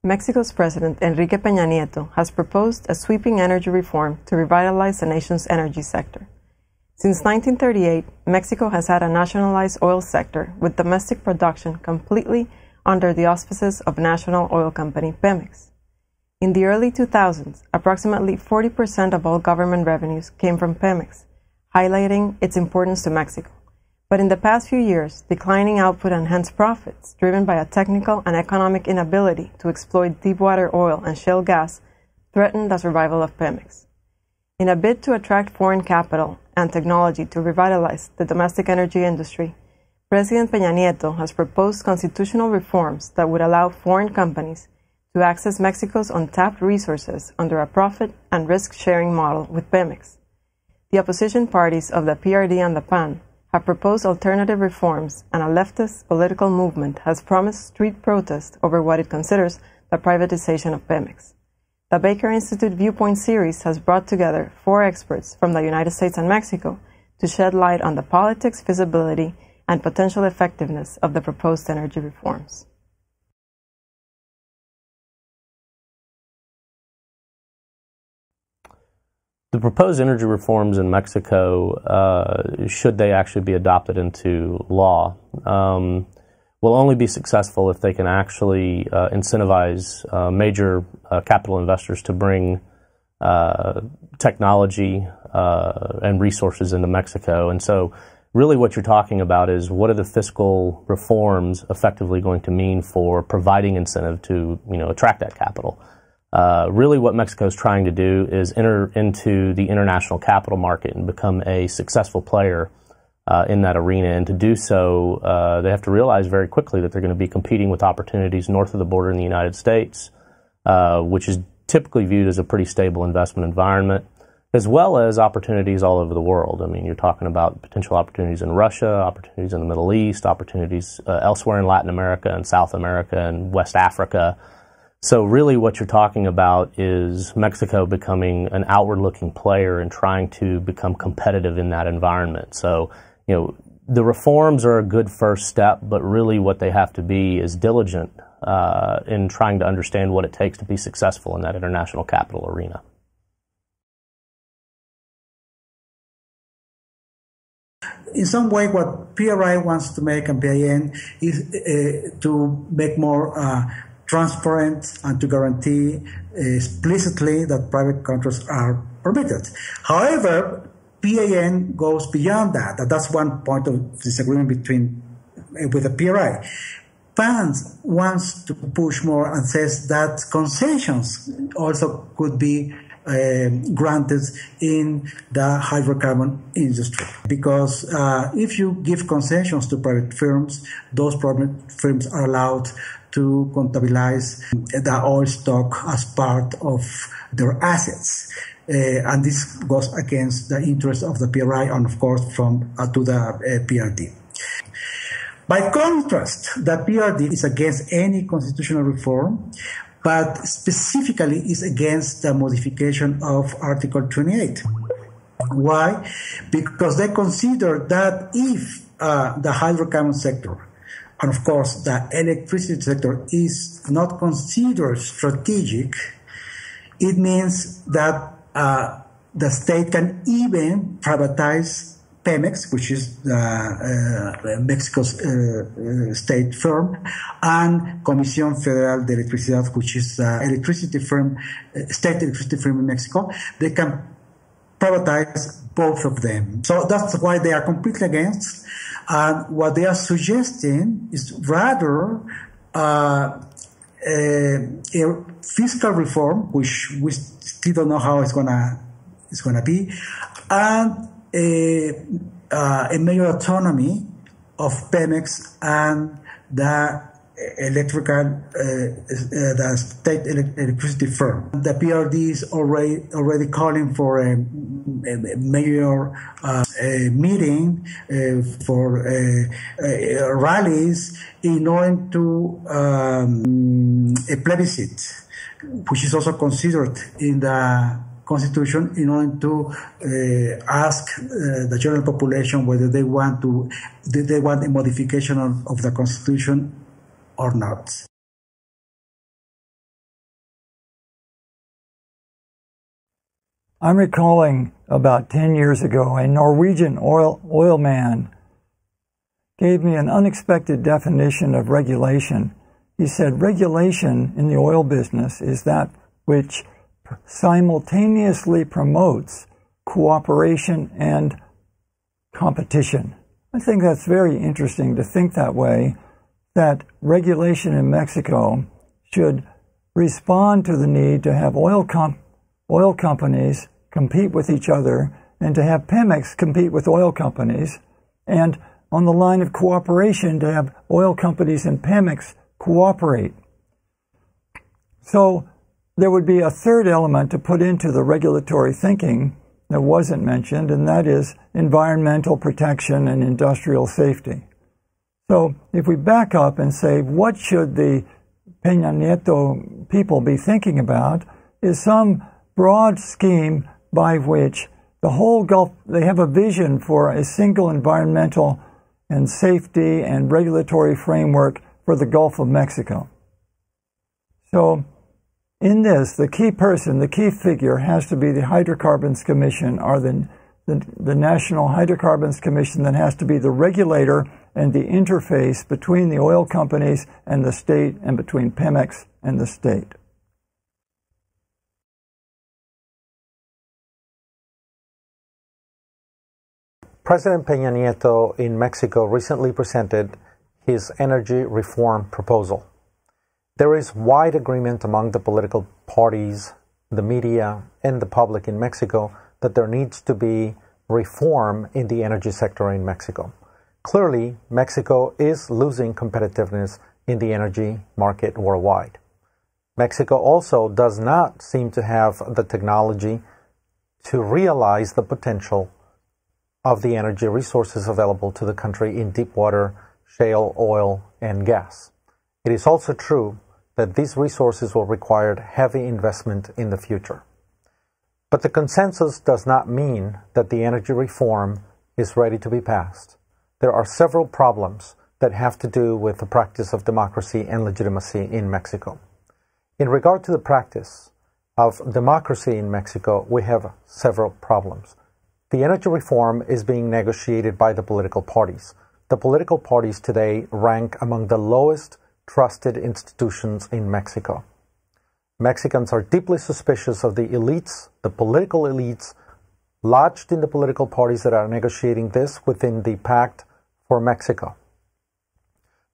Mexico's President Enrique Peña Nieto has proposed a sweeping energy reform to revitalize the nation's energy sector. Since 1938, Mexico has had a nationalized oil sector with domestic production completely under the auspices of national oil company Pemex. In the early 2000s, approximately 40% of all government revenues came from Pemex, highlighting its importance to Mexico. But in the past few years, declining output and hence profits, driven by a technical and economic inability to exploit deepwater oil and shale gas, threatened the survival of Pemex. In a bid to attract foreign capital and technology to revitalize the domestic energy industry, President Peña Nieto has proposed constitutional reforms that would allow foreign companies to access Mexico's untapped resources under a profit and risk-sharing model with Pemex. The opposition parties of the PRD and the PAN have proposed alternative reforms, and a leftist political movement has promised street protest over what it considers the privatization of Pemex. The Baker Institute Viewpoints series has brought together 4 experts from the United States and Mexico to shed light on the politics, feasibility, and potential effectiveness of the proposed energy reforms. The proposed energy reforms in Mexico, should they actually be adopted into law, will only be successful if they can actually incentivize major capital investors to bring technology and resources into Mexico. And so really what you're talking about is what are the fiscal reforms effectively going to mean for providing incentive to attract that capital. Really what Mexico is trying to do is enter into the international capital market and become a successful player in that arena. And to do so, they have to realize very quickly that they're going to be competing with opportunities north of the border in the United States, which is typically viewed as a pretty stable investment environment, as well as opportunities all over the world. I mean, you're talking about potential opportunities in Russia, opportunities in the Middle East, opportunities elsewhere in Latin America and South America and West Africa. So really what you're talking about is Mexico becoming an outward-looking player and trying to become competitive in that environment. So, the reforms are a good first step, but really what they have to be is diligent in trying to understand what it takes to be successful in that international capital arena. In some way, what PRI wants to make and PIN is to make more transparent and to guarantee explicitly that private contracts are permitted. However, PAN goes beyond that. That's one point of disagreement with the PRI. PAN wants to push more and says that concessions also could be granted in the hydrocarbon industry. Because if you give concessions to private firms, those private firms are allowed to contabilize the oil stock as part of their assets. And this goes against the interest of the PRI and, of course, to the PRD. By contrast, the PRD is against any constitutional reform, but specifically is against the modification of Article 28. Why? Because they consider that if the hydrocarbon sector and, of course, the electricity sector is not considered strategic, it means that the state can even privatize Pemex, which is Mexico's state firm, and Comisión Federal de Electricidad, which is state electricity firm in Mexico. They can privatize both of them. So that's why they are completely against. And what they are suggesting is rather a fiscal reform, which we still don't know how it's gonna be, and a major autonomy of Pemex and the the state electricity firm. The PRD is already calling for a major meeting for rallies in order to a plebiscite, which is also considered in the Constitution, in order to ask the general population whether they want a modification of the Constitution or not. I'm recalling about 10 years ago, a Norwegian oil man gave me an unexpected definition of regulation. He said, regulation in the oil business is that which simultaneously promotes cooperation and competition. I think that's very interesting to think that way, that regulation in Mexico should respond to the need to have oil companies compete with each other and to have Pemex compete with oil companies, and on the line of cooperation to have oil companies and Pemex cooperate. So there would be a third element to put into the regulatory thinking that wasn't mentioned, and that is environmental protection and industrial safety. So if we back up and say, what should the Peña Nieto people be thinking about, is some broad scheme by which the whole Gulf, they have a vision for a single environmental and safety and regulatory framework for the Gulf of Mexico. So in this, the key person, the key figure has to be the Hydrocarbons Commission, or the National Hydrocarbons Commission, that has to be the regulator and the interface between the oil companies and the state, and between Pemex and the state. President Peña Nieto in Mexico recently presented his energy reform proposal. There is wide agreement among the political parties, the media, and the public in Mexico that there needs to be reform in the energy sector in Mexico. Clearly, Mexico is losing competitiveness in the energy market worldwide. Mexico also does not seem to have the technology to realize the potential of the energy resources available to the country in deep water, shale oil, and gas. It is also true that these resources will require heavy investment in the future. But the consensus does not mean that the energy reform is ready to be passed. There are several problems that have to do with the practice of democracy and legitimacy in Mexico. In regard to the practice of democracy in Mexico, we have several problems. The energy reform is being negotiated by the political parties. The political parties today rank among the lowest trusted institutions in Mexico. Mexicans are deeply suspicious of the elites, the political elites, lodged in the political parties that are negotiating this within the Pact for Mexico.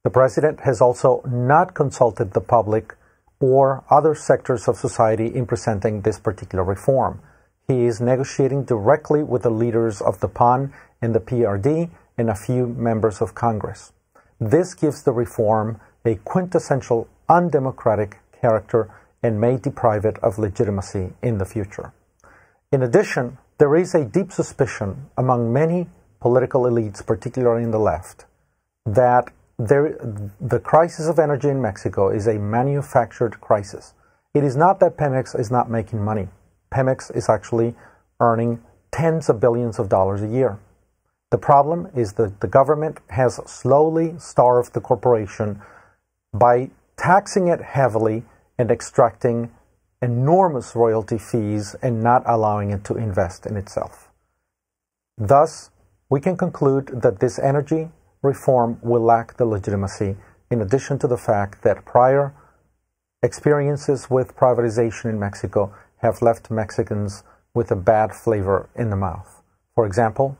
The president has also not consulted the public or other sectors of society in presenting this particular reform. He is negotiating directly with the leaders of the PAN and the PRD and a few members of Congress. This gives the reform a quintessential undemocratic character and may deprive it of legitimacy in the future. In addition, there is a deep suspicion among many political elites, particularly in the left, that the crisis of energy in Mexico is a manufactured crisis. It is not that Pemex is not making money. Pemex is actually earning tens of billions of dollars a year. The problem is that the government has slowly starved the corporation by taxing it heavily and extracting enormous royalty fees and not allowing it to invest in itself. Thus, we can conclude that this energy reform will lack the legitimacy, in addition to the fact that prior experiences with privatization in Mexico have left Mexicans with a bad flavor in the mouth. For example,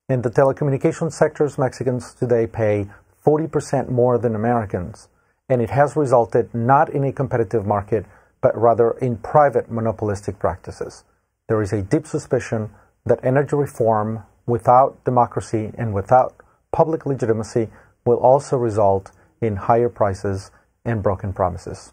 in the telecommunications sectors, Mexicans today pay 40% more than Americans, and it has resulted not in a competitive market, but rather in private monopolistic practices. There is a deep suspicion that energy reform without democracy and without public legitimacy will also result in higher prices and broken promises.